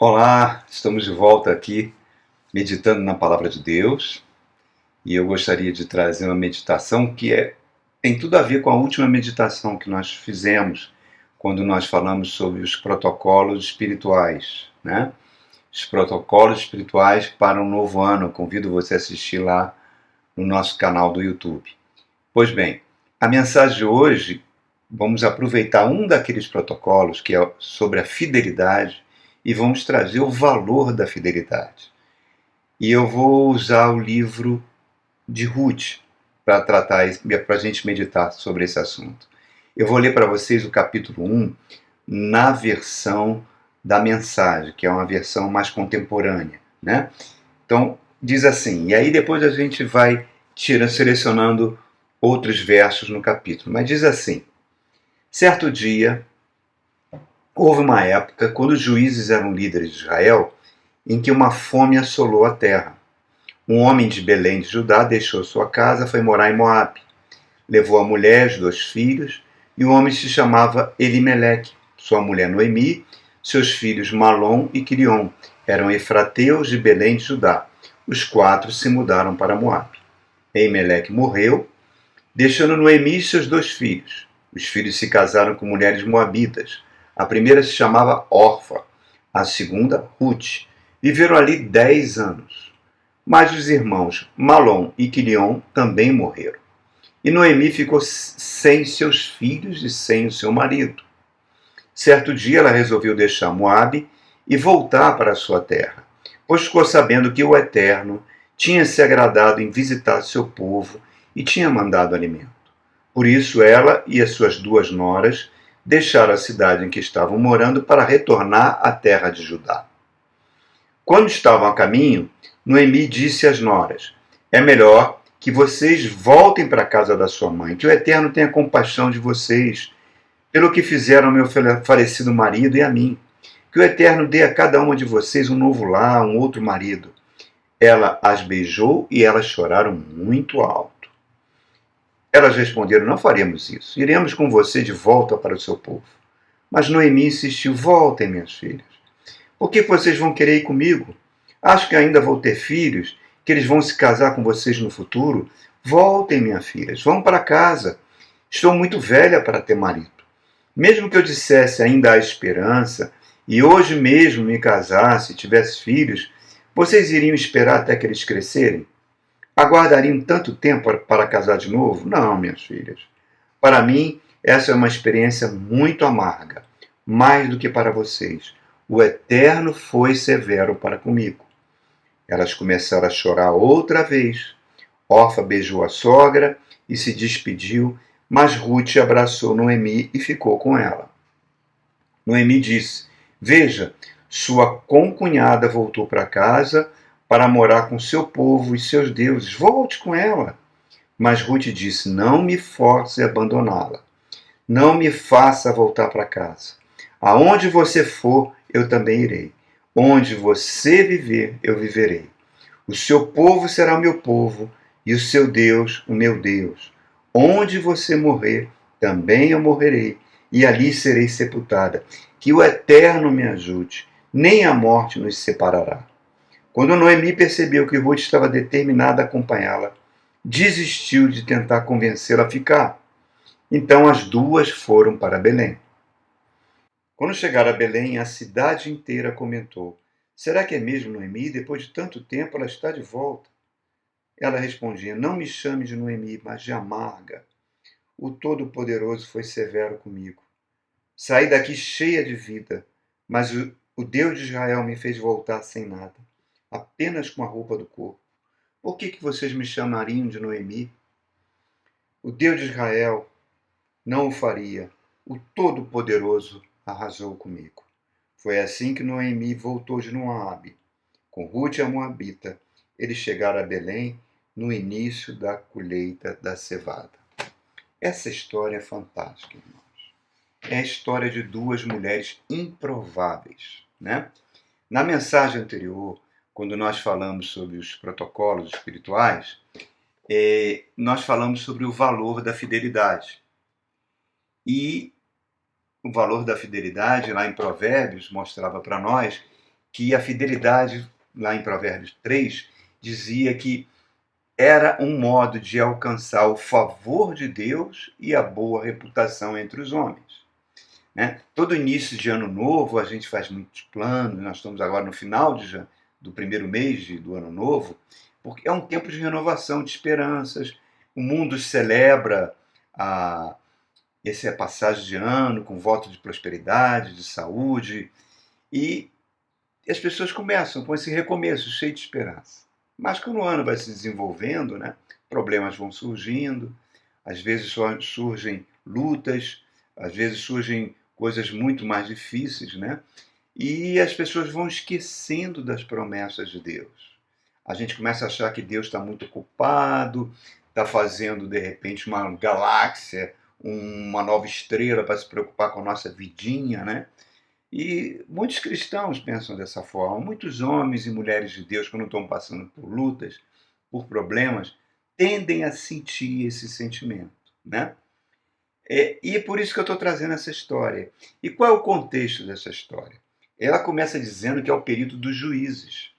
Olá, estamos de volta aqui meditando na Palavra de Deus e eu gostaria de trazer uma meditação tem tudo a ver com a última meditação que nós fizemos quando nós falamos sobre os protocolos espirituais, né? Os protocolos espirituais para um novo ano. Eu convido você a assistir lá no nosso canal do YouTube. Pois bem, a mensagem de hoje, vamos aproveitar um daqueles protocolos que é sobre a fidelidade e vamos trazer o valor da fidelidade. E eu vou usar o livro de Ruth para para a gente meditar sobre esse assunto. Eu vou ler para vocês o capítulo 1 na versão da mensagem, que é uma versão mais contemporânea, né? Então, diz assim, e aí depois a gente vai selecionando outros versos no capítulo, mas diz assim: certo dia, houve uma época, quando os juízes eram líderes de Israel, em que uma fome assolou a terra. Um homem de Belém de Judá deixou sua casa, foi morar em Moabe. Levou a mulher, os 2 filhos, e o homem se chamava Elimeleque, sua mulher Noemi, seus filhos Malom e Quilion, eram efrateus de Belém de Judá. Os 4 se mudaram para Moabe. Elimeleque morreu, deixando Noemi e seus 2 filhos. Os filhos se casaram com mulheres moabitas. A primeira se chamava Orfa, a segunda Ruth. Viveram ali 10 anos. Mas os irmãos Malom e Quilion também morreram. E Noemi ficou sem seus filhos e sem o seu marido. Certo dia ela resolveu deixar Moabe e voltar para a sua terra, pois ficou sabendo que o Eterno tinha se agradado em visitar seu povo e tinha mandado alimento. Por isso ela e as suas 2 noras deixaram a cidade em que estavam morando para retornar à terra de Judá. Quando estavam a caminho, Noemi disse às noras: é melhor que vocês voltem para a casa da sua mãe, que o Eterno tenha compaixão de vocês, pelo que fizeram ao meu falecido marido e a mim. Que o Eterno dê a cada uma de vocês um novo lar, um outro marido. Ela as beijou e elas choraram muito alto. Elas responderam: não faremos isso, iremos com você de volta para o seu povo. Mas Noemi insistiu: voltem, minhas filhas. Por que vocês vão querer ir comigo? Acho que ainda vou ter filhos, que eles vão se casar com vocês no futuro. Voltem, minhas filhas, vão para casa. Estou muito velha para ter marido. Mesmo que eu dissesse ainda há esperança, e hoje mesmo me casasse e tivesse filhos, vocês iriam esperar até que eles crescerem? Aguardariam tanto tempo para casar de novo? Não, minhas filhas. Para mim, essa é uma experiência muito amarga, mais do que para vocês. O Eterno foi severo para comigo. Elas começaram a chorar outra vez. Orfa beijou a sogra e se despediu, mas Ruth abraçou Noemi e ficou com ela. Noemi disse: veja, sua concunhada voltou para casa para morar com seu povo e seus deuses. Volte com ela. Mas Ruth disse: não me force a abandoná-la. Não me faça voltar para casa. Aonde você for, eu também irei. Onde você viver, eu viverei. O seu povo será o meu povo, e o seu Deus, o meu Deus. Onde você morrer, também eu morrerei, e ali serei sepultada. Que o Eterno me ajude, nem a morte nos separará. Quando Noemi percebeu que Ruth estava determinada a acompanhá-la, desistiu de tentar convencê-la a ficar. Então as 2 foram para Belém. Quando chegaram a Belém, a cidade inteira comentou: será que é mesmo Noemi? Depois de tanto tempo ela está de volta. Ela respondia: não me chame de Noemi, mas de amarga. O Todo-Poderoso foi severo comigo. Saí daqui cheia de vida, mas o Deus de Israel me fez voltar sem nada, apenas com a roupa do corpo. Por que vocês me chamariam de Noemi? O Deus de Israel não o faria. O Todo-Poderoso arrasou comigo. Foi assim que Noemi voltou de Moabe. Com Ruth a Moabita, eles chegaram a Belém no início da colheita da cevada. Essa história é fantástica, irmãos. É a história de 2 mulheres improváveis, né? Na mensagem anterior, quando nós falamos sobre os protocolos espirituais, nós falamos sobre o valor da fidelidade. E o valor da fidelidade, lá em Provérbios, mostrava para nós que a fidelidade, lá em Provérbios 3, dizia que era um modo de alcançar o favor de Deus e a boa reputação entre os homens. Né? Todo início de ano novo, a gente faz muitos planos, nós estamos agora no final do primeiro mês do ano novo, porque é um tempo de renovação, de esperanças. O mundo celebra essa passagem de ano com voto de prosperidade, de saúde, e as pessoas começam com esse recomeço cheio de esperança. Mas quando o ano vai se desenvolvendo, né, problemas vão surgindo, às vezes surgem lutas, às vezes surgem coisas muito mais difíceis, né? E as pessoas vão esquecendo das promessas de Deus. A gente começa a achar que Deus está muito ocupado, está fazendo, de repente, uma galáxia, uma nova estrela para se preocupar com a nossa vidinha, né? E muitos cristãos pensam dessa forma. Muitos homens e mulheres de Deus, quando estão passando por lutas, por problemas, tendem a sentir esse sentimento, né? E é por isso que eu estou trazendo essa história. E qual é o contexto dessa história? Ela começa dizendo que é o período dos juízes.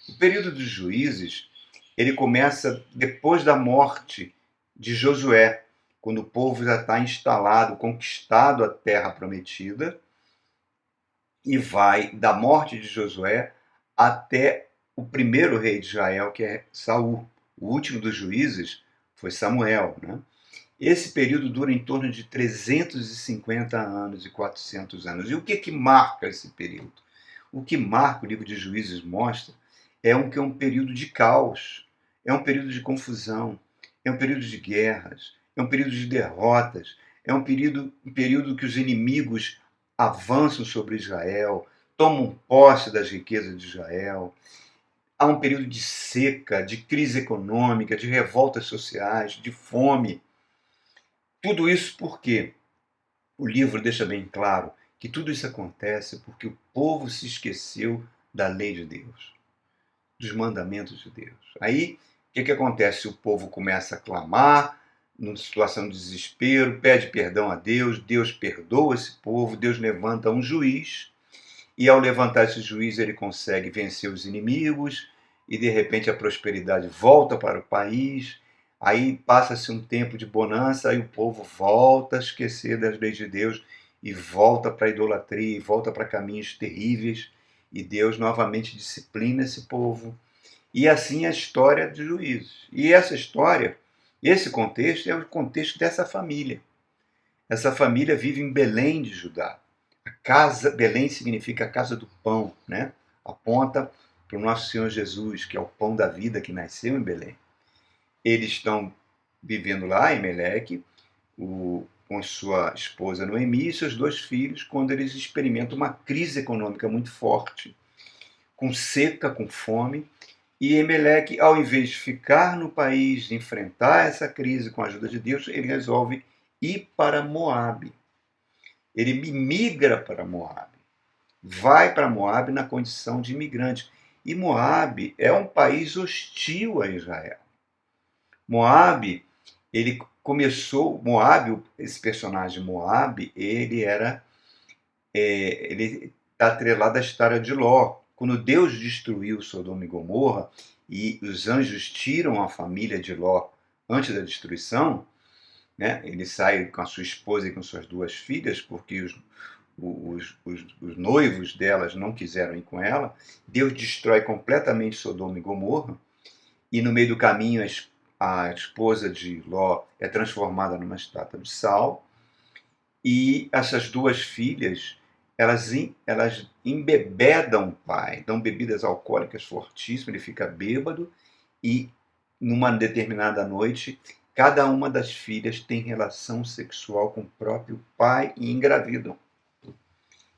O período dos juízes, ele começa depois da morte de Josué, quando o povo já está instalado, conquistado a terra prometida, e vai da morte de Josué até o primeiro rei de Israel, que é Saul. O último dos juízes foi Samuel, né? Esse período dura em torno de 350 anos e 400 anos. E o que marca esse período? O que marca, o livro de Juízes mostra, que é um período de caos, é um período de confusão, é um período de guerras, é um período de derrotas, é um período que os inimigos avançam sobre Israel, tomam posse das riquezas de Israel. Há um período de seca, de crise econômica, de revoltas sociais, de fome. Tudo isso porque o livro deixa bem claro que tudo isso acontece porque o povo se esqueceu da lei de Deus, dos mandamentos de Deus. Aí, o que acontece? O povo começa a clamar, numa situação de desespero, pede perdão a Deus, Deus perdoa esse povo, Deus levanta um juiz, e ao levantar esse juiz ele consegue vencer os inimigos, e de repente a prosperidade volta para o país. Aí passa-se um tempo de bonança, aí o povo volta a esquecer das leis de Deus e volta para a idolatria, e volta para caminhos terríveis, e Deus novamente disciplina esse povo. E assim a história de Juízes. E essa história, esse contexto, é o contexto dessa família. Essa família vive em Belém de Judá. Belém significa a casa do pão, né? Aponta para o nosso Senhor Jesus, que é o pão da vida que nasceu em Belém. Eles estão vivendo lá em Meleque, com sua esposa Noemi e seus dois filhos, quando eles experimentam uma crise econômica muito forte, com seca, com fome. E Emelec, ao invés de ficar no país, de enfrentar essa crise com a ajuda de Deus, ele resolve ir para Moabe. Ele migra para Moabe. Vai para Moabe na condição de imigrante. E Moabe é um país hostil a Israel. Moabe, ele começou... Moabe, esse personagem Moabe, ele está atrelado à história de Ló. Quando Deus destruiu Sodoma e Gomorra e os anjos tiram a família de Ló antes da destruição, né, ele sai com a sua esposa e com suas duas filhas, porque os noivos delas não quiseram ir com ela. Deus destrói completamente Sodoma e Gomorra, e no meio do caminho a esposa de Ló é transformada numa estátua de sal, e essas duas filhas elas embebedam o pai, dão bebidas alcoólicas fortíssimas, ele fica bêbado, e numa determinada noite, cada uma das filhas tem relação sexual com o próprio pai e engravidam.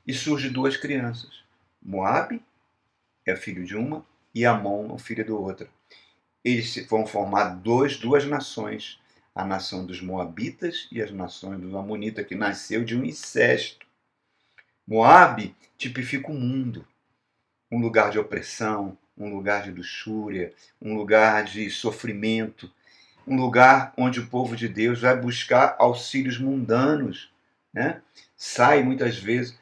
E surgem duas crianças. Moabe é filho de uma e Amon é o filho do outro. Eles vão formar duas nações, a nação dos Moabitas e as nações dos Amonitas, que nasceu de um incesto. Moabe tipifica o mundo, um lugar de opressão, um lugar de luxúria, um lugar de sofrimento, um lugar onde o povo de Deus vai buscar auxílios mundanos, né? Sai muitas vezes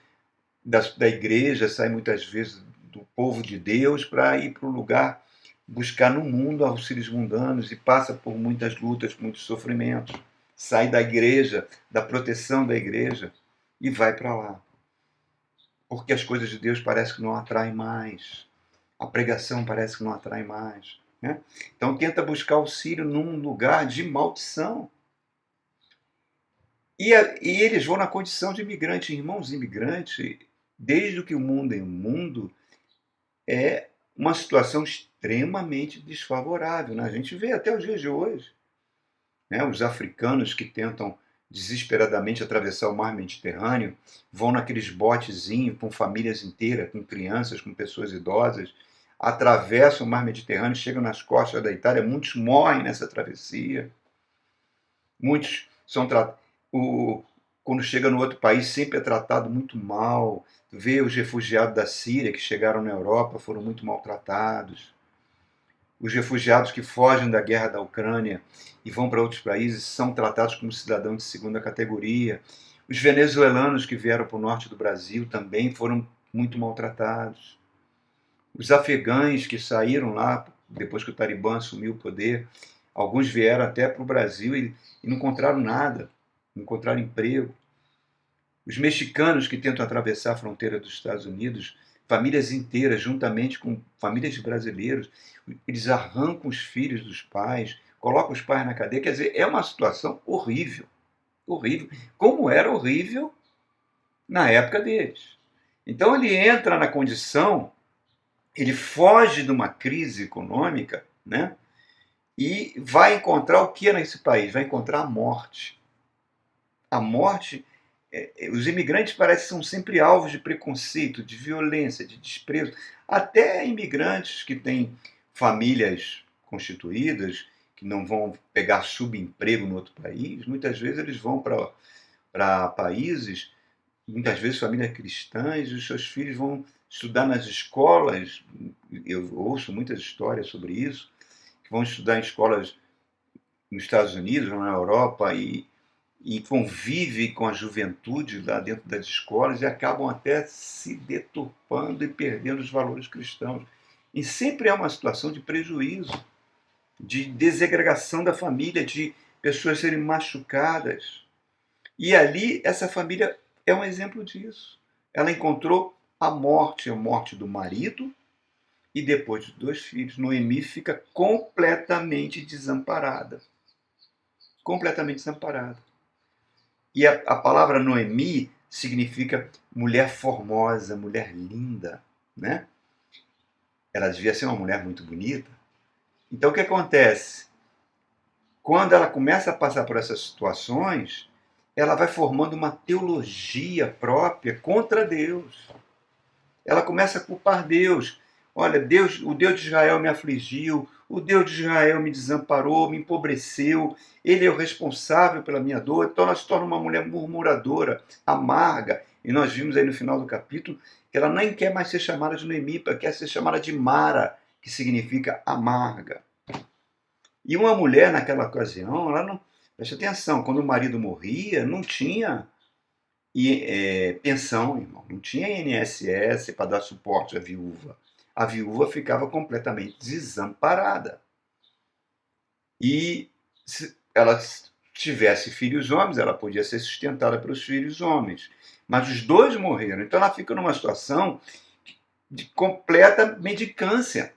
da igreja, sai muitas vezes do povo de Deus para ir para o lugar, buscar no mundo auxílios mundanos, e passa por muitas lutas, muitos sofrimentos. Sai da igreja, da proteção da igreja, e vai para lá. Porque as coisas de Deus parecem que não atraem mais. A pregação parece que não atrai mais. Né? Então tenta buscar auxílio num lugar de maldição. E eles vão na condição de imigrante. Irmãos, imigrante, desde que o mundo é mundo, é uma situação extremamente desfavorável. Né? A gente vê até os dias de hoje. Né? Os africanos que tentam desesperadamente atravessar o mar Mediterrâneo vão naqueles botezinhos com famílias inteiras, com crianças, com pessoas idosas, atravessam o mar Mediterrâneo, chegam nas costas da Itália, muitos morrem nessa travessia, muitos são tratados. Quando chega no outro país, sempre é tratado muito mal. Vê os refugiados da Síria que chegaram na Europa, foram muito maltratados. Os refugiados que fogem da guerra da Ucrânia e vão para outros países são tratados como cidadãos de segunda categoria. Os venezuelanos que vieram para o norte do Brasil também foram muito maltratados. Os afegães que saíram lá depois que o Talibã assumiu o poder, alguns vieram até para o Brasil e não encontraram nada, não encontraram emprego. Os mexicanos que tentam atravessar a fronteira dos Estados Unidos, famílias inteiras, juntamente com famílias de brasileiros, eles arrancam os filhos dos pais, colocam os pais na cadeia. Quer dizer, é uma situação horrível. Horrível. Como era horrível na época deles. Então ele entra na condição, ele foge de uma crise econômica, né? E vai encontrar o que é nesse país? Vai encontrar a morte. A morte. Os imigrantes parecem que são sempre alvos de preconceito, de violência, de desprezo. Até imigrantes que têm famílias constituídas, que não vão pegar subemprego no outro país, muitas vezes eles vão para países, muitas vezes famílias cristãs, e os seus filhos vão estudar nas escolas. Eu ouço muitas histórias sobre isso, que vão estudar em escolas nos Estados Unidos ou na Europa e convive com a juventude lá dentro das escolas e acabam até se deturpando e perdendo os valores cristãos. E sempre é uma situação de prejuízo, de desagregação da família, de pessoas serem machucadas. E ali, essa família é um exemplo disso. Ela encontrou a morte do marido e depois dos 2 filhos. Noemi fica completamente desamparada. Completamente desamparada. E a palavra Noemi significa mulher formosa, mulher linda, né? Ela devia ser uma mulher muito bonita. Então o que acontece? Quando ela começa a passar por essas situações, ela vai formando uma teologia própria contra Deus. Ela começa a culpar Deus. Olha, Deus, o Deus de Israel me afligiu, o Deus de Israel me desamparou, me empobreceu, ele é o responsável pela minha dor. Então ela se torna uma mulher murmuradora, amarga. E nós vimos aí no final do capítulo que ela nem quer mais ser chamada de Noemi, quer ser chamada de Mara, que significa amarga. E uma mulher naquela ocasião, ela não... Preste atenção, quando o marido morria, não tinha pensão, irmão. Não tinha INSS para dar suporte à viúva. A viúva ficava completamente desamparada. E se ela tivesse filhos homens, ela podia ser sustentada pelos filhos homens. Mas os 2 morreram. Então ela fica numa situação de completa mendicância.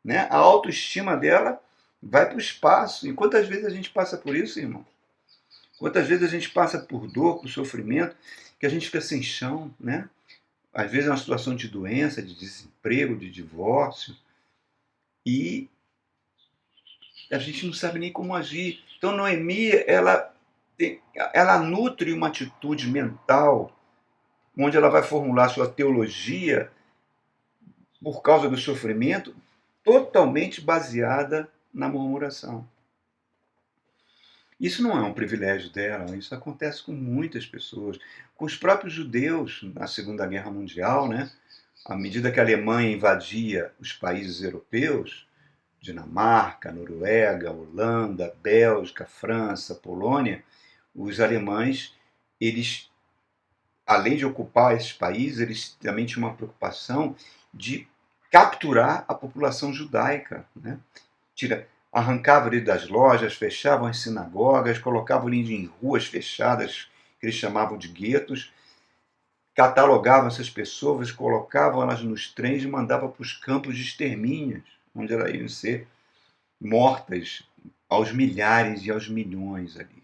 Né? A autoestima dela vai para o espaço. E quantas vezes a gente passa por isso, irmão? Quantas vezes a gente passa por dor, por sofrimento, que a gente fica sem chão, né? Às vezes é uma situação de doença, de desemprego, de divórcio, e a gente não sabe nem como agir. Então Noemi, ela nutre uma atitude mental, onde ela vai formular sua teologia por causa do sofrimento, totalmente baseada na murmuração. Isso não é um privilégio dela, isso acontece com muitas pessoas, com os próprios judeus na Segunda Guerra Mundial, né? À medida que a Alemanha invadia os países europeus, Dinamarca, Noruega, Holanda, Bélgica, França, Polônia, os alemães, eles, além de ocupar esses países, eles também tinham uma preocupação de capturar a população judaica, né? Arrancavam ele das lojas, fechavam as sinagogas, colocavam ele em ruas fechadas, que eles chamavam de guetos, catalogavam essas pessoas, colocavam elas nos trens e mandavam para os campos de extermínio, onde elas iam ser mortas aos milhares e aos milhões ali.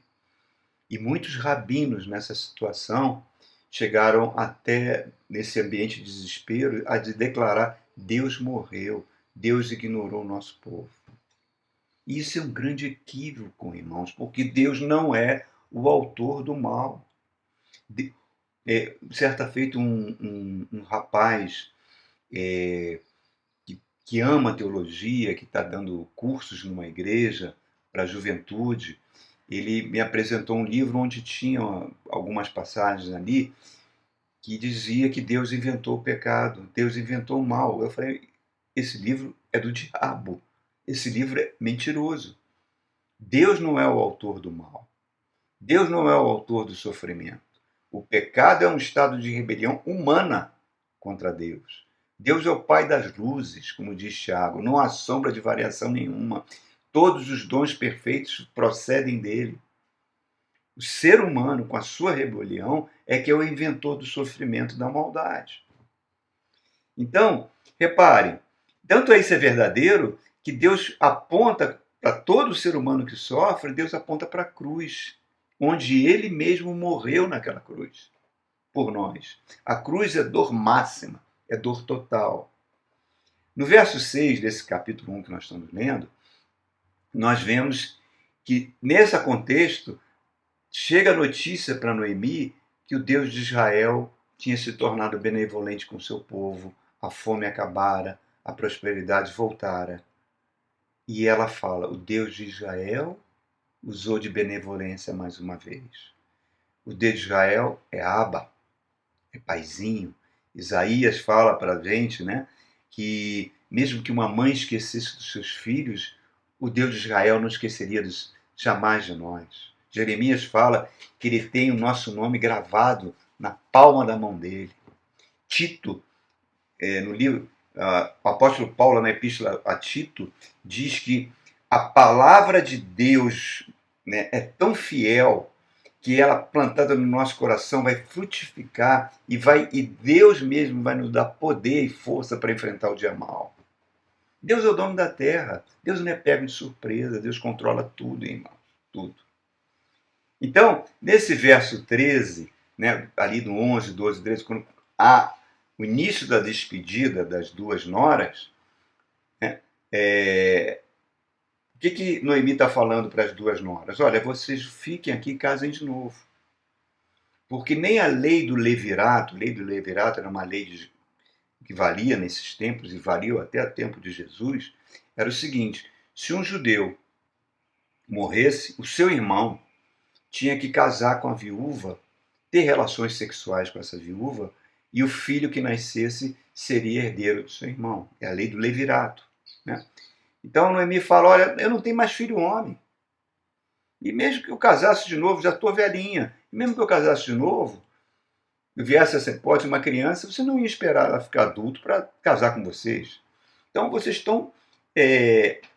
E muitos rabinos nessa situação chegaram até, nesse ambiente de desespero, a declarar: Deus morreu, Deus ignorou o nosso povo. E isso é um grande equívoco, irmãos, porque Deus não é o autor do mal. Certa feita, um rapaz que ama teologia, que está dando cursos numa igreja para a juventude, ele me apresentou um livro onde tinha algumas passagens ali que dizia que Deus inventou o pecado, Deus inventou o mal. Eu falei: esse livro é do diabo, esse livro é mentiroso. Deus não é o autor do mal, Deus não é o autor do sofrimento. O pecado é um estado de rebelião humana contra Deus. Deus é o Pai das luzes, como diz Tiago, não há sombra de variação nenhuma. Todos os dons perfeitos procedem dele. O ser humano, com a sua rebelião, é que é o inventor do sofrimento e da maldade. Então, reparem, tanto isso é verdadeiro que Deus aponta para todo ser humano que sofre, Deus aponta para a cruz, onde ele mesmo morreu naquela cruz, por nós. A cruz é dor máxima, é dor total. No verso 6 desse capítulo 1 que nós estamos lendo, nós vemos que, nesse contexto, chega a notícia para Noemi que o Deus de Israel tinha se tornado benevolente com o seu povo, a fome acabara, a prosperidade voltara. E ela fala: o Deus de Israel usou de benevolência mais uma vez. O Deus de Israel é Abba, é paizinho. Isaías fala para a gente, né, que mesmo que uma mãe esquecesse dos seus filhos, o Deus de Israel não esqueceria jamais de nós. Jeremias fala que ele tem o nosso nome gravado na palma da mão dele. Tito, no livro, o apóstolo Paulo, na epístola a Tito, diz que a palavra de Deus, né, é tão fiel que ela, plantada no nosso coração, vai frutificar e Deus mesmo vai nos dar poder e força para enfrentar o dia mau. Deus é o dono da terra. Deus não é pego de surpresa. Deus controla tudo, irmãos. Tudo. Então, nesse verso 13, né, ali no 11, 12, 13, quando há o início da despedida das duas noras, né, o que Noemi está falando para as duas noras? Olha, vocês fiquem aqui e casem de novo. Porque nem a lei do levirato era uma lei que valia nesses tempos, e valia até o tempo de Jesus, era o seguinte: se um judeu morresse, o seu irmão tinha que casar com a viúva, ter relações sexuais com essa viúva, e o filho que nascesse seria herdeiro do seu irmão. É a lei do levirato, né? Então Noemi fala: olha, eu não tenho mais filho homem. E mesmo que eu casasse de novo, já estou velhinha. E mesmo que eu casasse de novo, viesse essa hipótese, uma criança, você não ia esperar ela ficar adulto para casar com vocês. Então vocês estão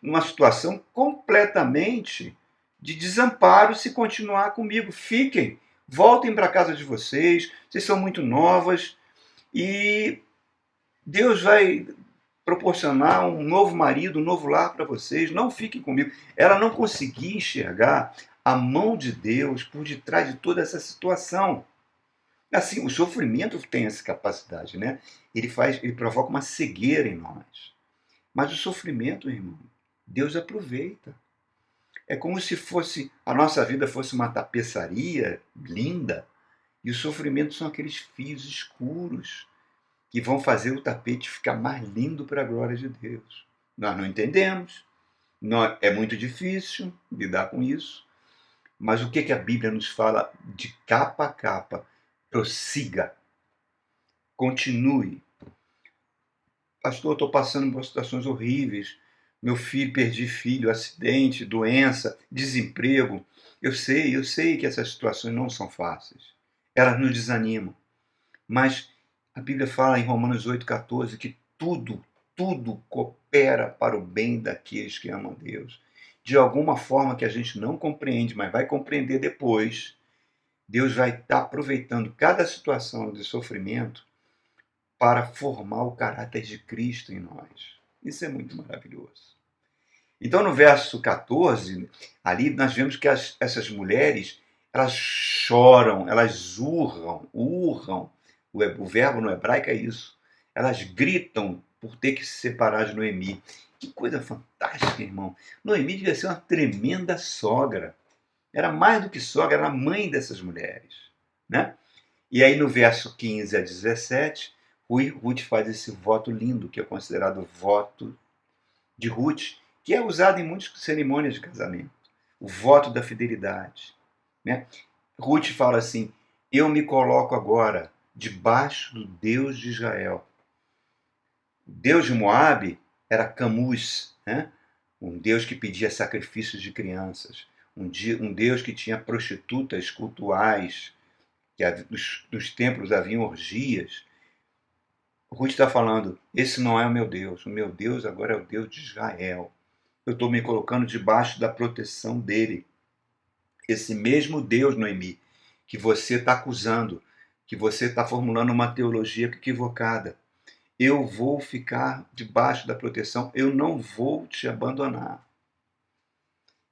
numa situação completamente de desamparo se continuar comigo. Fiquem, voltem para a casa de vocês são muito novas e Deus vai proporcionar um novo marido, um novo lar para vocês. Não fiquem comigo. Ela não conseguia enxergar a mão de Deus por detrás de toda essa situação. Assim, o sofrimento tem essa capacidade, né? Ele provoca uma cegueira em nós. Mas o sofrimento, irmão, Deus aproveita. É como se a nossa vida fosse uma tapeçaria linda, e o sofrimento são aqueles fios escuros que vão fazer o tapete ficar mais lindo para a glória de Deus. Nós não entendemos, é muito difícil lidar com isso, mas o que a Bíblia nos fala de capa a capa? Prossiga, continue. Pastor, estou passando por situações horríveis. Meu filho, perdi filho, acidente, doença, desemprego. Eu sei que essas situações não são fáceis. Elas nos desanimam. Mas a Bíblia fala em Romanos 8,14 que tudo tudo coopera para o bem daqueles que amam a Deus. De alguma forma que a gente não compreende, mas vai compreender depois, Deus vai estar aproveitando cada situação de sofrimento para formar o caráter de Cristo em nós. Isso é muito maravilhoso. Então, no verso 14, ali nós vemos que essas mulheres, elas choram, elas urram. O verbo no hebraico é isso. Elas gritam por ter que se separar de Noemi. Que coisa fantástica, irmão. Noemi devia ser uma tremenda sogra. Era mais do que sogra, era a mãe dessas mulheres, né? E aí no verso 15 a 17, Ruth faz esse voto lindo, que é considerado o voto de Ruth, que é usado em muitas cerimônias de casamento. O voto da fidelidade, né? Ruth fala assim: eu me coloco agora debaixo do Deus de Israel. O Deus de Moabe era Camuz, né? Um Deus que pedia sacrifícios de crianças, um Deus que tinha prostitutas cultuais, que nos templos haviam orgias. Ruth está falando: esse não é o meu Deus agora é o Deus de Israel. Eu estou me colocando debaixo da proteção dele. Esse mesmo Deus, Noemi, que você está acusando, que você está formulando uma teologia equivocada. Eu vou ficar debaixo da proteção, eu não vou te abandonar.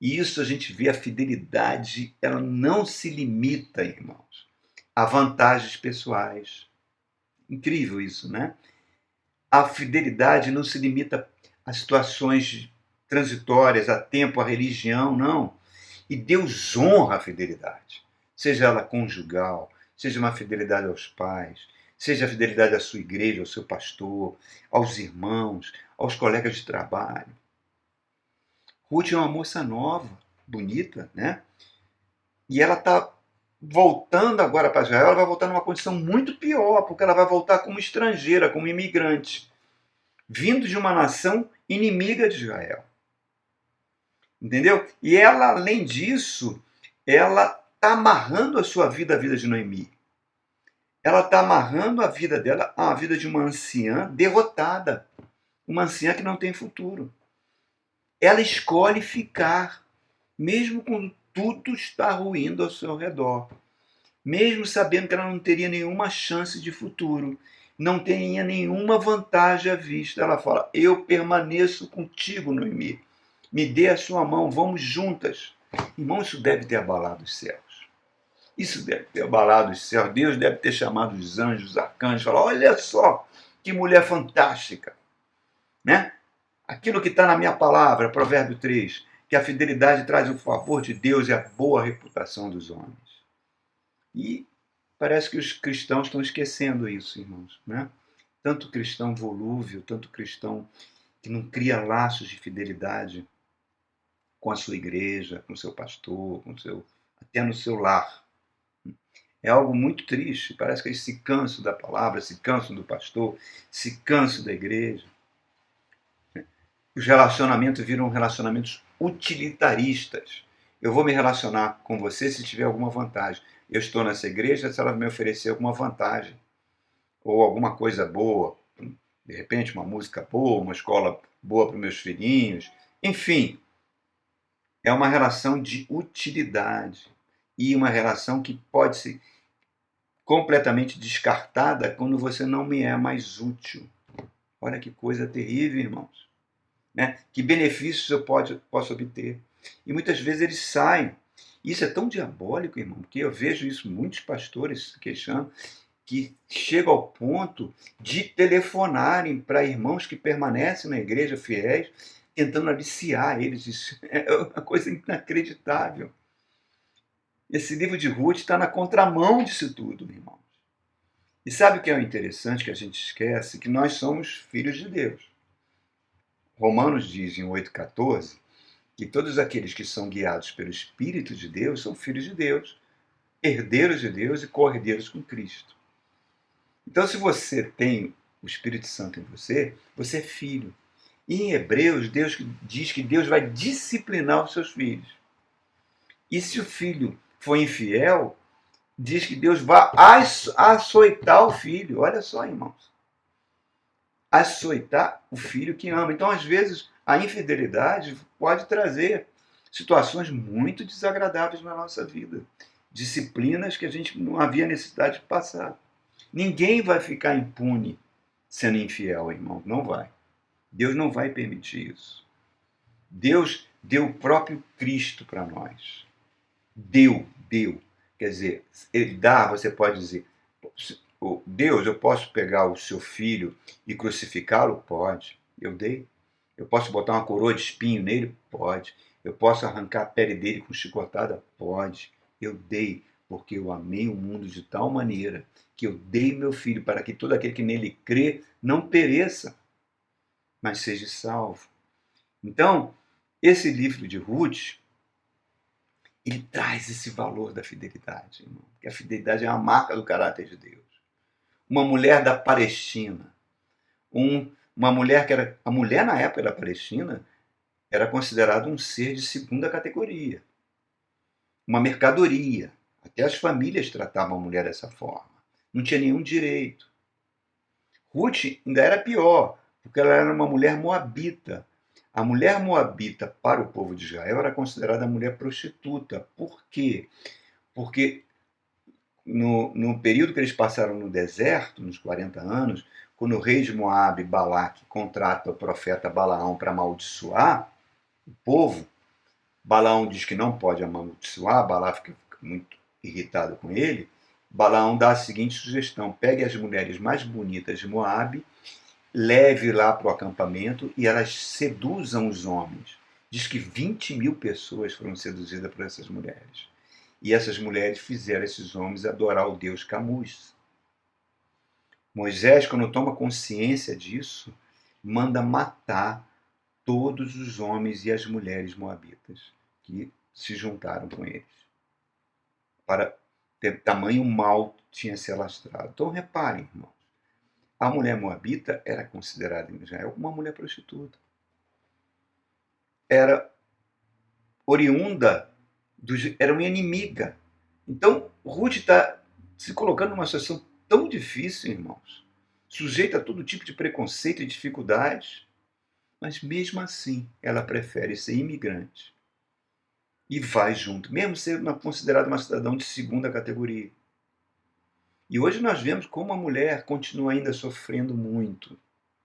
E isso a gente vê, a fidelidade, ela não se limita, irmãos, a vantagens pessoais. Incrível isso, né? A fidelidade não se limita a situações transitórias, a tempo, a religião, não. E Deus honra a fidelidade, seja ela conjugal, seja uma fidelidade aos pais, seja a fidelidade à sua igreja, ao seu pastor, aos irmãos, aos colegas de trabalho. Ruth é uma moça nova, bonita, né? E ela está voltando agora para Israel, ela vai voltar numa condição muito pior, porque ela vai voltar como estrangeira, como imigrante, vindo de uma nação inimiga de Israel. Entendeu? E ela, além disso, ela está amarrando a sua vida à vida de Noemi. Ela está amarrando a vida dela à vida de uma anciã derrotada, uma anciã que não tem futuro. Ela escolhe ficar, mesmo quando tudo está ruindo ao seu redor. Mesmo sabendo que ela não teria nenhuma chance de futuro, não teria nenhuma vantagem à vista. Ela fala: eu permaneço contigo, Noemi. Me dê a sua mão, vamos juntas. Irmão, isso deve ter abalado os céus. Isso deve ter abalado os céus. Deus deve ter chamado os anjos, os arcanjos, e falar: olha só, que mulher fantástica. Né? Aquilo que está na minha palavra, Provérbio 3, que a fidelidade traz o favor de Deus e a boa reputação dos homens. E parece que os cristãos estão esquecendo isso, irmãos. Né? Tanto cristão volúvel, tanto cristão que não cria laços de fidelidade com a sua igreja, com o seu pastor, até no seu lar. É algo muito triste. Parece que eles se cansam da palavra, se cansam do pastor, se cansam da igreja. Os relacionamentos viram relacionamentos utilitaristas. Eu vou me relacionar com você se tiver alguma vantagem. Eu estou nessa igreja se ela me oferecer alguma vantagem. Ou alguma coisa boa. De repente, uma música boa, uma escola boa para os meus filhinhos. Enfim, é uma relação de utilidade. E uma relação que pode ser completamente descartada quando você não me é mais útil. Olha que coisa terrível, irmãos. Né? Que benefícios eu posso obter? E muitas vezes eles saem. Isso é tão diabólico, irmão, porque eu vejo isso, muitos pastores se queixando, que chegam ao ponto de telefonarem para irmãos que permanecem na igreja fiéis, tentando aliciar eles. Isso é uma coisa inacreditável. Esse livro de Ruth está na contramão disso tudo, irmãos. E sabe o que é o interessante que a gente esquece? Que nós somos filhos de Deus. Romanos diz em 8,14 que todos aqueles que são guiados pelo Espírito de Deus são filhos de Deus, herdeiros de Deus e co-herdeiros com Cristo. Então, se você tem o Espírito Santo em você, você é filho. E em Hebreus, Deus diz que Deus vai disciplinar os seus filhos. E se o filho for infiel, diz que Deus vai açoitar o filho. Olha só, irmãos. açoitar o filho que ama. Então, às vezes, a infidelidade pode trazer situações muito desagradáveis na nossa vida. Disciplinas que a gente não havia necessidade de passar. Ninguém vai ficar impune sendo infiel, irmão. Não vai. Deus não vai permitir isso. Deus deu o próprio Cristo para nós. Deu. Quer dizer, ele dá, você pode dizer, Deus, eu posso pegar o seu filho e crucificá-lo? Pode. Eu dei. Eu posso botar uma coroa de espinho nele? Pode. Eu posso arrancar a pele dele com chicotada? Pode. Eu dei, porque eu amei o mundo de tal maneira que eu dei meu filho para que todo aquele que nele crê não pereça, mas seja salvo. Então, esse livro de Ruth, ele traz esse valor da fidelidade, irmão. Porque a fidelidade é uma marca do caráter de Deus. Uma mulher da Palestina, uma mulher que era... A mulher na época da Palestina era considerada um ser de segunda categoria, uma mercadoria. Até as famílias tratavam a mulher dessa forma. Não tinha nenhum direito. Ruth ainda era pior, porque ela era uma mulher moabita. A mulher moabita, para o povo de Israel, era considerada mulher prostituta. Por quê? Porque no período que eles passaram no deserto, nos 40 anos, quando o rei de Moabe, Balaque, contrata o profeta Balaão para amaldiçoar o povo, Balaão diz que não pode amaldiçoar, Balaque fica muito irritado com ele. Balaão dá a seguinte sugestão: pegue as mulheres mais bonitas de Moabe, leve lá para o acampamento e elas seduzam os homens. Diz que 20.000 pessoas foram seduzidas por essas mulheres. E essas mulheres fizeram esses homens adorar o deus Camuz. Moisés, quando toma consciência disso, manda matar todos os homens e as mulheres moabitas que se juntaram com eles. Para ter tamanho mal tinha se alastrado. Então reparem, irmãos, a mulher moabita era considerada em Israel uma mulher prostituta. Era oriunda, era uma inimiga. Então Ruth está se colocando numa situação tão difícil, irmãos, sujeita a todo tipo de preconceito e dificuldades, mas mesmo assim ela prefere ser imigrante e vai junto, mesmo sendo considerada uma cidadã de segunda categoria. E hoje nós vemos como a mulher continua ainda sofrendo muito,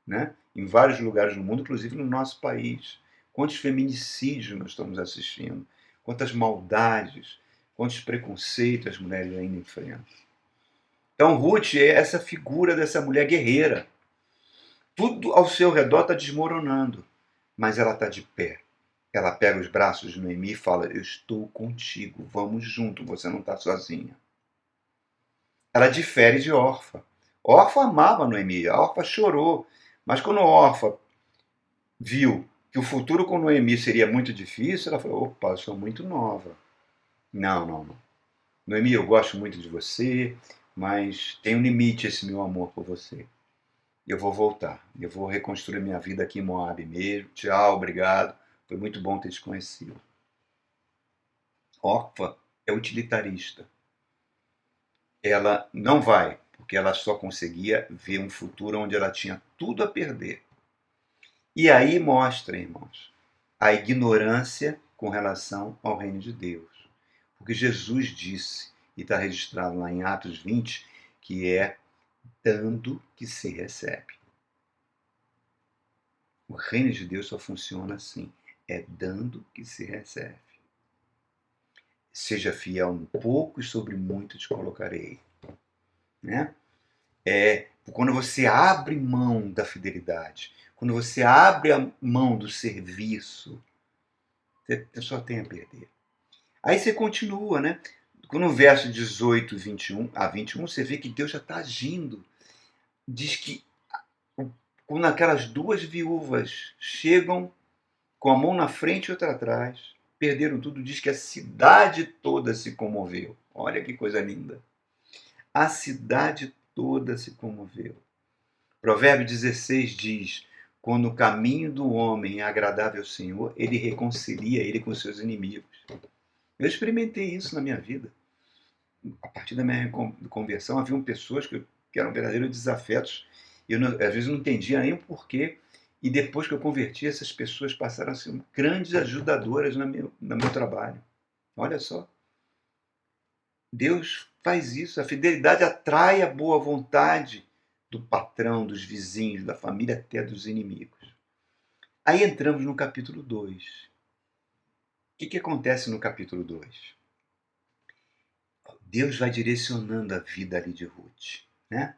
né? Em vários lugares do mundo, inclusive no nosso país. Quantos feminicídios nós estamos assistindo, quantas maldades, quantos preconceitos as mulheres ainda enfrentam. Então Ruth é essa figura dessa mulher guerreira. Tudo ao seu redor está desmoronando, mas ela está de pé. Ela pega os braços de Noemi e fala: eu estou contigo, vamos junto, você não está sozinha. Ela difere de Orfa. Orfa amava Noemi, a Orfa chorou, mas quando Orfa viu que o futuro com Noemi seria muito difícil, ela falou: opa, eu sou muito nova. Não. Noemi, eu gosto muito de você, mas tem um limite esse meu amor por você. Eu vou voltar, eu vou reconstruir minha vida aqui em Moab mesmo. Tchau, obrigado, foi muito bom ter te conhecido. Orfa é utilitarista. Ela não vai, porque ela só conseguia ver um futuro onde ela tinha tudo a perder. E aí mostra, irmãos, a ignorância com relação ao reino de Deus. Porque Jesus disse, e está registrado lá em Atos 20, que é dando que se recebe. O reino de Deus só funciona assim, é dando que se recebe. Seja fiel no pouco e sobre muito te colocarei. Né? Quando você abre mão da fidelidade, quando você abre a mão do serviço, você só tem a perder. Aí você continua, né? No verso 18 a 21, você vê que Deus já está agindo. Diz que quando aquelas duas viúvas chegam com a mão na frente e outra atrás, perderam tudo, diz que a cidade toda se comoveu. Olha que coisa linda. A cidade toda se comoveu. Provérbio 16 diz: quando o caminho do homem é agradável ao Senhor, ele reconcilia ele com seus inimigos. Eu experimentei isso na minha vida. A partir da minha conversão, haviam pessoas que eram verdadeiros desafetos Às vezes não entendia nem o porquê. E depois que eu converti, essas pessoas passaram a ser grandes ajudadoras no meu trabalho. Olha só. Deus faz isso. A fidelidade atrai a boa vontade do patrão, dos vizinhos, da família, até dos inimigos. Aí entramos no capítulo 2. O que acontece no capítulo 2? Deus vai direcionando a vida ali de Ruth, né?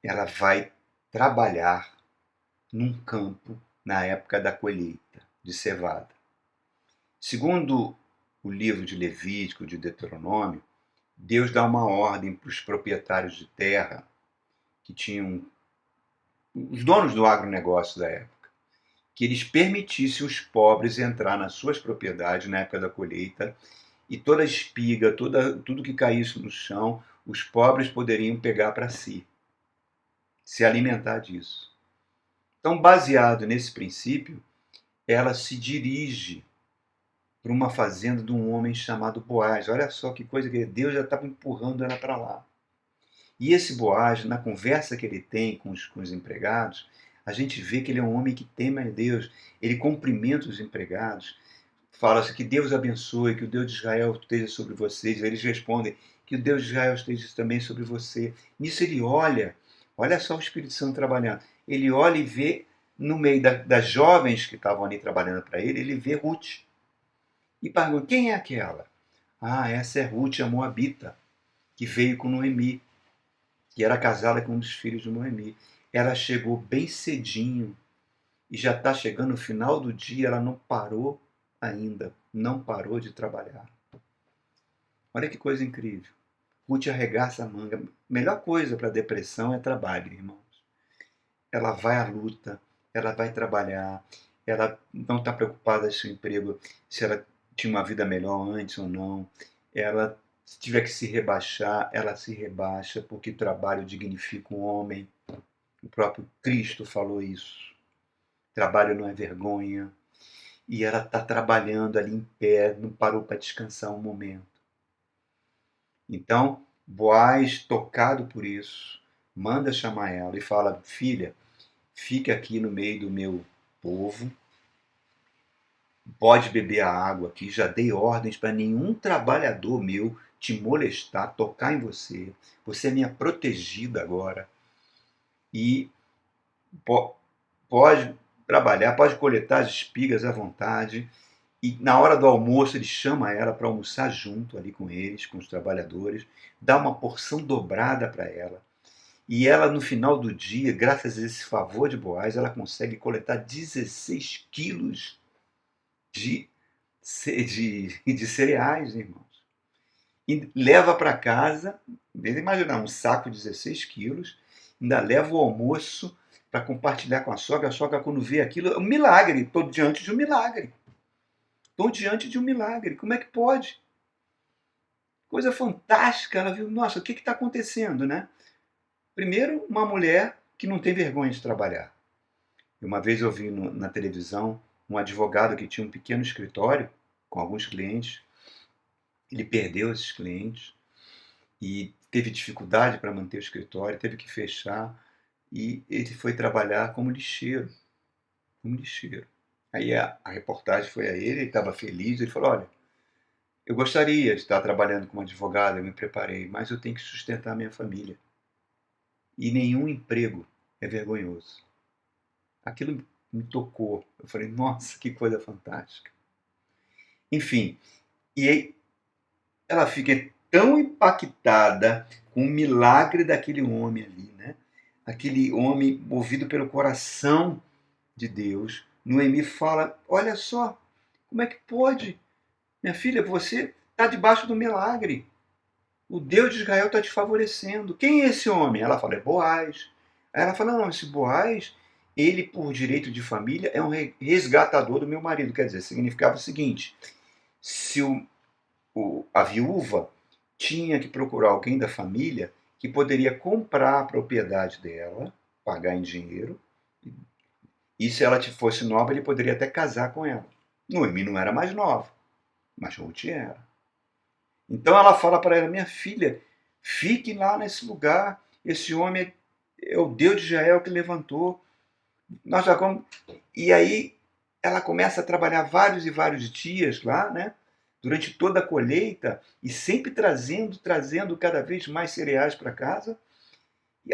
Ela vai trabalhar num campo na época da colheita de cevada. Segundo o livro de Levítico, de Deuteronômio, Deus dá uma ordem para os proprietários de terra, que tinham os donos do agronegócio da época, que eles permitissem os pobres entrar nas suas propriedades na época da colheita, e toda a espiga, tudo que caísse no chão, os pobres poderiam pegar para si, se alimentar disso. Então, baseado nesse princípio, ela se dirige para uma fazenda de um homem chamado Boaz. Olha só que coisa que Deus já estava empurrando ela para lá. E esse Boaz, na conversa que ele tem com os empregados, a gente vê que ele é um homem que teme a Deus. Ele cumprimenta os empregados, fala assim, que Deus abençoe, que o Deus de Israel esteja sobre vocês. Eles respondem que o Deus de Israel esteja também sobre você. Nisso ele olha só o Espírito Santo trabalhando. Ele olha e vê, no meio das jovens que estavam ali trabalhando para ele vê Ruth. E pergunta, quem é aquela? Ah, essa é Ruth, a Moabita, que veio com Noemi, que era casada com um dos filhos de Noemi. Ela chegou bem cedinho e já está chegando no final do dia, ela não parou ainda, não parou de trabalhar. Olha que coisa incrível. Ruth arregaça a manga. Melhor coisa para depressão é trabalho, irmãos. Ela vai à luta, ela vai trabalhar, ela não está preocupada se o emprego, se ela tinha uma vida melhor antes ou não. Ela, se tiver que se rebaixar, ela se rebaixa, porque trabalho dignifica o homem. O próprio Cristo falou isso. Trabalho não é vergonha. E ela está trabalhando ali em pé, não parou para descansar um momento. Então, Boaz, tocado por isso, manda chamar ela e fala, filha, fique aqui no meio do meu povo, pode beber a água aqui, já dei ordens para nenhum trabalhador meu te molestar, tocar em você, você é minha protegida agora, e pode trabalhar, pode coletar as espigas à vontade, e na hora do almoço ele chama ela para almoçar junto ali com eles, com os trabalhadores, dá uma porção dobrada para ela. E ela, no final do dia, graças a esse favor de Boaz, ela consegue coletar 16 quilos de cereais, irmãos. E leva para casa, imaginar, um saco de 16 quilos, ainda leva o almoço para compartilhar com a sogra, quando vê aquilo, é um milagre, estou diante de um milagre. Estou diante de um milagre, como é que pode? Coisa fantástica, ela viu, nossa, o que está acontecendo, né? Primeiro, uma mulher que não tem vergonha de trabalhar. Uma vez eu vi na televisão um advogado que tinha um pequeno escritório com alguns clientes. Ele perdeu esses clientes e teve dificuldade para manter o escritório, teve que fechar e ele foi trabalhar como lixeiro. Como lixeiro. Aí a reportagem foi a ele estava feliz, ele falou, olha, eu gostaria de estar trabalhando como advogado, eu me preparei, mas eu tenho que sustentar a minha família. E nenhum emprego é vergonhoso. Aquilo me tocou. Eu falei, nossa, que coisa fantástica. Enfim, e aí ela fica tão impactada com o milagre daquele homem ali, né? Aquele homem movido pelo coração de Deus. Noemi fala, olha só, como é que pode? Minha filha, você está debaixo do milagre. O Deus de Israel está te favorecendo. Quem é esse homem? Ela fala, é Boaz. Aí ela fala, não, esse Boaz, ele por direito de família é um resgatador do meu marido. Quer dizer, significava o seguinte, se a viúva tinha que procurar alguém da família que poderia comprar a propriedade dela, pagar em dinheiro, e se ela fosse nova, ele poderia até casar com ela. Noemi não era mais nova, mas Ruth era. Então ela fala para ela, minha filha, fique lá nesse lugar, esse homem é o Deus de Israel que levantou. Nós já vamos... E aí ela começa a trabalhar vários e vários dias lá, né? Durante toda a colheita e sempre trazendo cada vez mais cereais para casa. E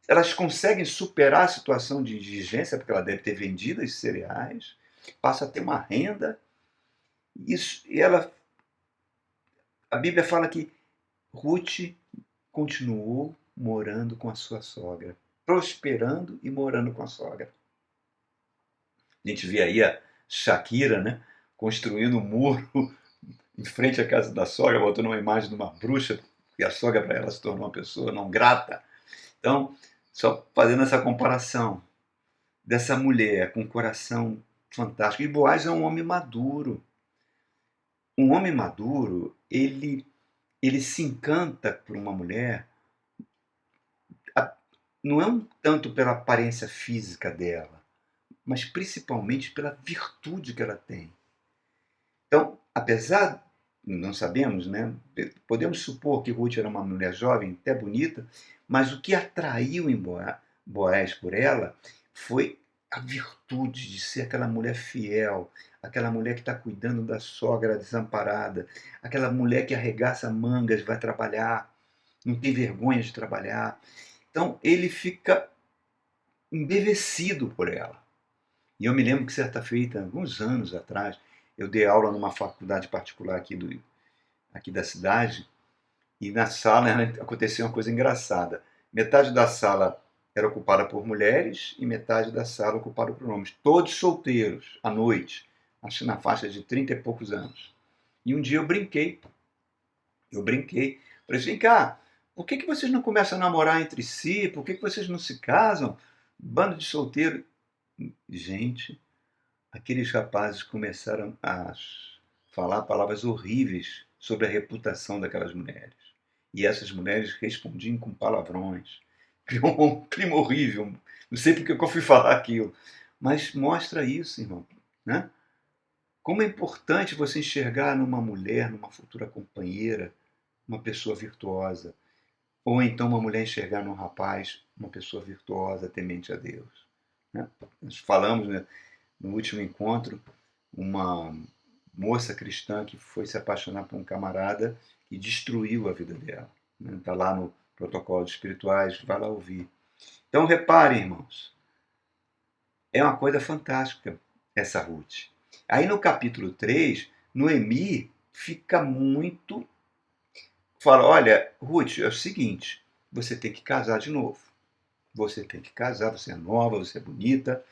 elas conseguem superar a situação de indigência, porque ela deve ter vendido esses cereais, passa a ter uma renda. Isso, e ela, a Bíblia fala que Ruth continuou morando com a sua sogra, prosperando e morando com a sogra. A gente vê aí a Shakira, né, construindo um muro em frente à casa da sogra, botando uma imagem de uma bruxa, e a sogra para ela se tornou uma pessoa não grata. Então, só fazendo essa comparação dessa mulher com um coração fantástico. E Boaz é um homem maduro. Um homem maduro, ele se encanta por uma mulher, não é um tanto pela aparência física dela, mas principalmente pela virtude que ela tem. Então, apesar, não sabemos, né? Podemos supor que Ruth era uma mulher jovem, até bonita, mas o que atraiu em Boaz por ela foi a virtude de ser aquela mulher fiel, aquela mulher que está cuidando da sogra desamparada, aquela mulher que arregaça mangas, vai trabalhar, não tem vergonha de trabalhar. Então ele fica embevecido por ela. E eu me lembro que certa feita, alguns anos atrás, eu dei aula numa faculdade particular aqui da cidade, e na sala aconteceu uma coisa engraçada. Metade da sala era ocupada por mulheres e metade da sala ocupada por homens, todos solteiros, à noite, acho que na faixa de 30 e poucos anos. E um dia eu brinquei, falei assim, vem cá, por que vocês não começam a namorar entre si? Por que vocês não se casam? Bando de solteiro. Gente, aqueles rapazes começaram a falar palavras horríveis sobre a reputação daquelas mulheres. E essas mulheres respondiam com palavrões. Criou um clima horrível. Não sei porque eu fui falar aquilo. Mas mostra isso, irmão. Né? Como é importante você enxergar numa mulher, numa futura companheira, uma pessoa virtuosa. Ou então uma mulher enxergar num rapaz uma pessoa virtuosa, temente a Deus. Né? Nós falamos, né, no último encontro, uma moça cristã que foi se apaixonar por um camarada e destruiu a vida dela. Está lá no protocolo de espirituais, vai lá ouvir. Então reparem, irmãos, é uma coisa fantástica essa Ruth. Aí no capítulo 3, Noemi fica muito... Fala, olha, Ruth, é o seguinte, você tem que casar de novo. Você tem que casar, você é nova, você é bonita,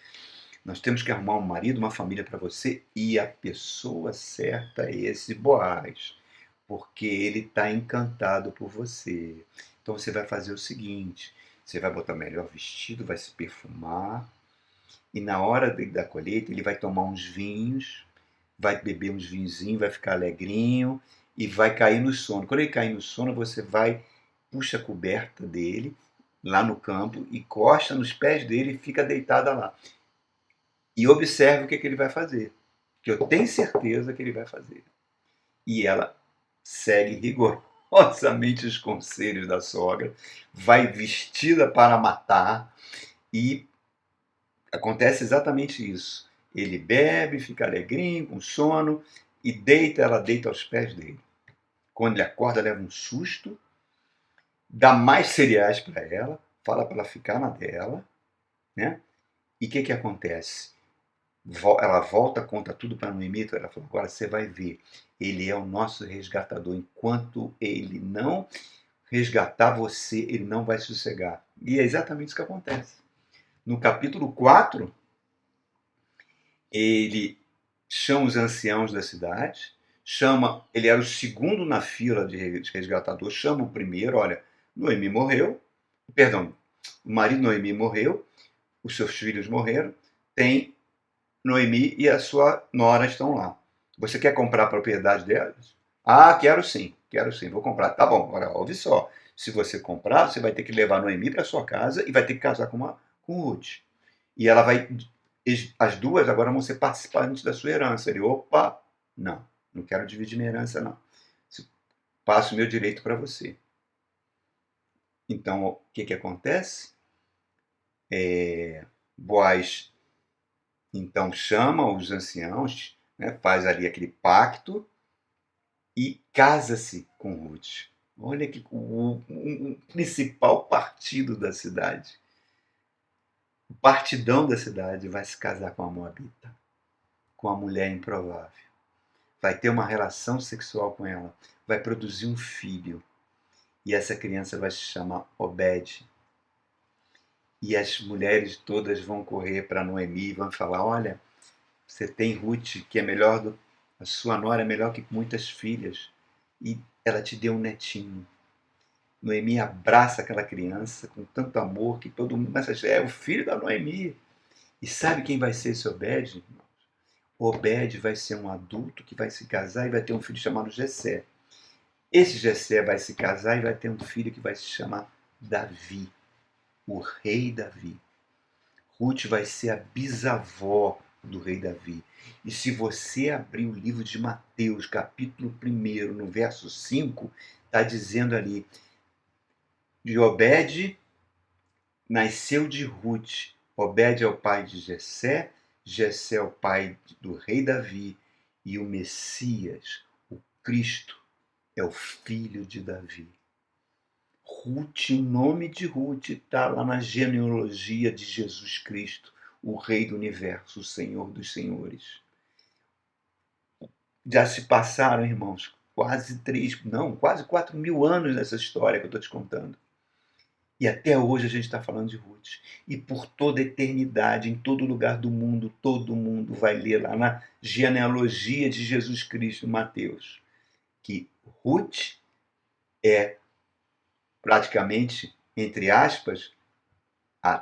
nós temos que arrumar um marido, uma família para você, e a pessoa certa é esse Boaz, porque ele está encantado por você. Então você vai fazer o seguinte, você vai botar o melhor vestido, vai se perfumar, e na hora da colheita ele vai tomar uns vinhos, vai beber uns vinhozinhos, vai ficar alegrinho, e vai cair no sono. Quando ele cair no sono, você vai, puxa a coberta dele, lá no campo, e encosta nos pés dele e fica deitada lá. E observe o que ele vai fazer, que eu tenho certeza que ele vai fazer. E ela segue rigorosamente os conselhos da sogra, vai vestida para matar e acontece exatamente isso. Ele bebe, fica alegrinho, com sono e ela deita aos pés dele. Quando ele acorda, leva um susto, dá mais cereais para ela, fala para ela ficar na dela, né? E o que acontece? Ela volta, conta tudo para Noemi, ela falou, agora você vai ver, ele é o nosso resgatador, enquanto ele não resgatar você, ele não vai sossegar. E é exatamente isso que acontece. No capítulo 4, ele chama os anciãos da cidade, ele era o segundo na fila de resgatador, chama o primeiro, olha, Noemi morreu, perdão, o marido de Noemi morreu, os seus filhos morreram, tem Noemi e a sua nora estão lá. Você quer comprar a propriedade delas? Ah, quero sim, vou comprar. Tá bom, agora ouve só. Se você comprar, você vai ter que levar Noemi para sua casa e vai ter que casar com Ruth. E ela vai. As duas agora vão ser participantes da sua herança. Ele, opa, não quero dividir minha herança, não. Passo o meu direito para você. Então, o que acontece? Boaz então chama os anciãos, né, faz ali aquele pacto e casa-se com Ruth. Olha que o principal partido da cidade, o partidão da cidade, vai se casar com a Moabita, com a mulher improvável. Vai ter uma relação sexual com ela, vai produzir um filho. E essa criança vai se chamar Obed. E as mulheres todas vão correr para Noemi e vão falar: olha, você tem Ruth, que é melhor do. A sua nora é melhor que muitas filhas. E ela te deu um netinho. Noemi abraça aquela criança com tanto amor que todo mundo começa a dizer: é o filho da Noemi. E sabe quem vai ser esse Obed? Obed vai ser um adulto que vai se casar e vai ter um filho chamado Jessé. Esse Jessé vai se casar e vai ter um filho que vai se chamar Davi, o rei Davi. Ruth vai ser a bisavó do rei Davi. E se você abrir o livro de Mateus, capítulo 1, no verso 5, está dizendo ali: de Obed nasceu de Ruth. Obed é o pai de Jessé, Jessé é o pai do rei Davi, e o Messias, o Cristo, é o filho de Davi. Ruth, o nome de Ruth está lá na genealogia de Jesus Cristo, o Rei do Universo, o Senhor dos Senhores. Já se passaram, irmãos, quase 4.000 anos nessa história que eu estou te contando. E até hoje a gente está falando de Ruth. E por toda a eternidade, em todo lugar do mundo, todo mundo vai ler lá na genealogia de Jesus Cristo, Mateus, que Ruth é praticamente, entre aspas, a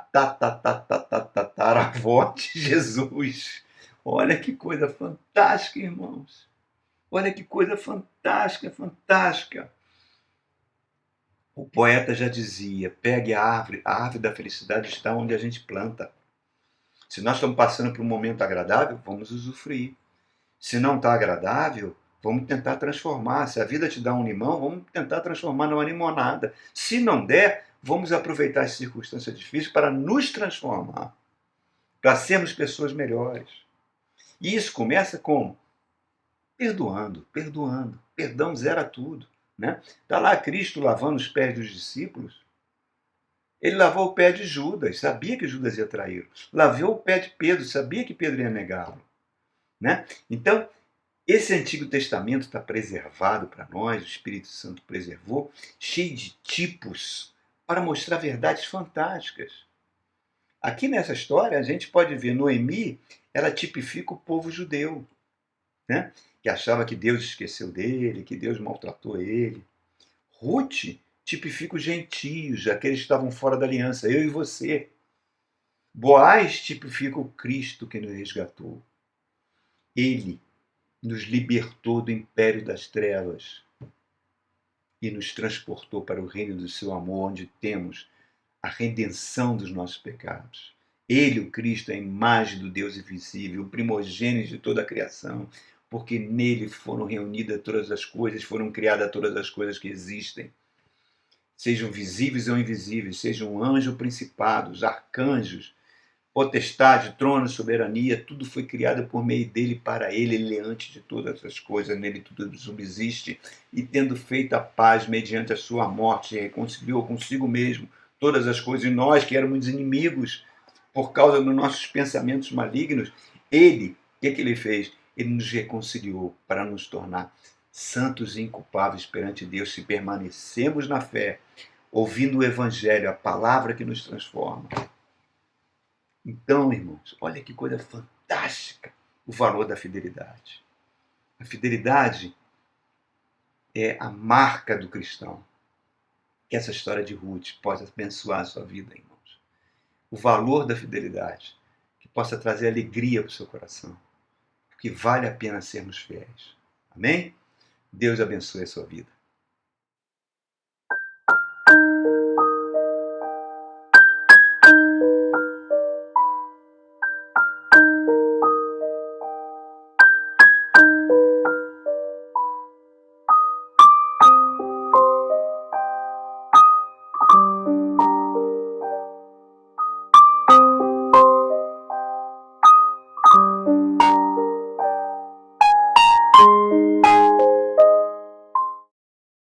tataravó de Jesus. Olha que coisa fantástica, irmãos. Olha que coisa fantástica, fantástica. O poeta já dizia: pegue a árvore da felicidade está onde a gente planta. Se nós estamos passando por um momento agradável, vamos usufruir. Se não está agradável, vamos tentar transformar. Se a vida te dá um limão, vamos tentar transformar numa limonada. Se não der, vamos aproveitar as circunstâncias difíceis para nos transformar, para sermos pessoas melhores. E isso começa com perdoando, perdoando. Perdão zera tudo. Né? Está lá Cristo lavando os pés dos discípulos. Ele lavou o pé de Judas, sabia que Judas ia traí-lo. Lavou o pé de Pedro, sabia que Pedro ia negá-lo. Né? Então, esse Antigo Testamento está preservado para nós, o Espírito Santo preservou, cheio de tipos para mostrar verdades fantásticas. Aqui nessa história, a gente pode ver Noemi, ela tipifica o povo judeu, né? Que achava que Deus esqueceu dele, que Deus maltratou ele. Ruth tipifica os gentios, aqueles que estavam fora da aliança, eu e você. Boaz tipifica o Cristo que nos resgatou. Ele nos libertou do império das trevas e nos transportou para o reino do seu amor, onde temos a redenção dos nossos pecados. Ele, o Cristo, é a imagem do Deus invisível, o primogênito de toda a criação, porque nele foram reunidas todas as coisas, foram criadas todas as coisas que existem, sejam visíveis ou invisíveis, sejam anjos ou principados, arcanjos, potestade, trono, soberania, tudo foi criado por meio dele, para ele. Ele é antes de todas as coisas, nele tudo subsiste, e tendo feito a paz mediante a sua morte, reconciliou consigo mesmo todas as coisas, e nós que éramos inimigos por causa dos nossos pensamentos malignos, ele, o que ele fez? Ele nos reconciliou para nos tornar santos e inculpáveis perante Deus, se permanecemos na fé, ouvindo o Evangelho, a palavra que nos transforma. Então, irmãos, olha que coisa fantástica o valor da fidelidade. A fidelidade é a marca do cristão. Que essa história de Ruth possa abençoar a sua vida, irmãos. O valor da fidelidade, que possa trazer alegria para o seu coração. Porque vale a pena sermos fiéis. Amém? Deus abençoe a sua vida.